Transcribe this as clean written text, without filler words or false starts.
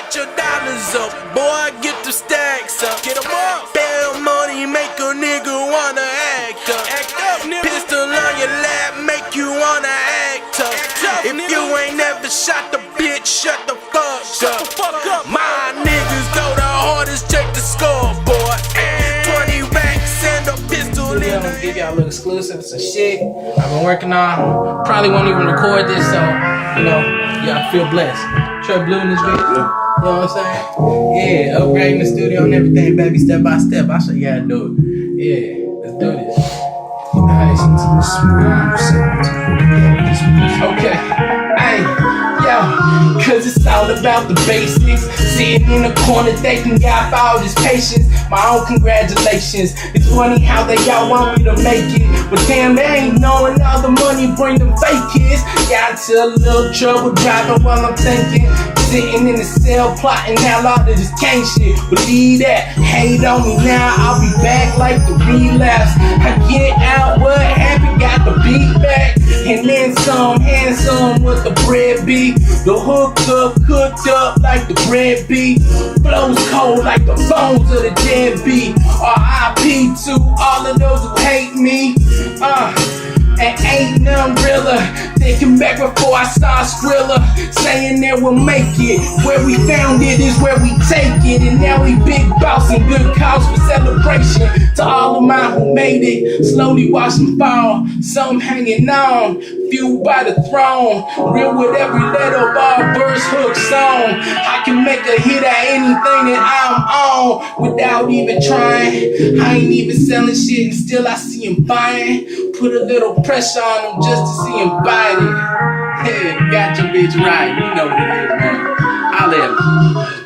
Get your dollars up, boy, get the stacks up. Get 'em up. Bail money make a nigga wanna act up. Act up, nigga. Pistol on your lap make you wanna act up. If you ain't never shot the bitch, shut the fuck up. My niggas go the hardest, check the scoreboard. 20 racks and a pistol in the I'm gonna give y'all a little exclusive, some shit I've been working on. Probably won't even record this, so y'all feel blessed. Trey Blue in this video. You know what I'm saying? Yeah, upgrading the studio and everything, baby, step by step. I'll show you how to do it. Yeah, let's do this. Nice. Okay, hey, yo, cause it's all about the basics. Sitting in the corner thanking God for all this patience. My own congratulations. It's funny how they all want me to make it, but damn, they ain't knowing all the money bring them fake kids. Got into a little trouble driving while I'm thinking. Sitting in the cell plotting how all of this can't shit. Believe that, hate on me now, I'll be back like the relapse. I get out, what happened, got the beat back. And then some, handsome with the bread be. The hook up, cooked up like the bread be. Flows cold like the bones of the deadbeat. R.I.P. to all of those who hate me. And ain't none realer. Thinking back before I saw Skrilla, saying that we'll make it. Where we found it is where we take it. And now we big boss and good cause for celebration. To all of mine who made it, slowly watch them fall. Some hanging on, few by the throne. Real with every letter, bar, verse, hook, song. I can make a hit at anything that I'm on without even trying. I ain't even selling shit and still I see him buying. Put a little pressure on him just to see him buy it. Hey, got your bitch right. You know what it is, man. I'll let him.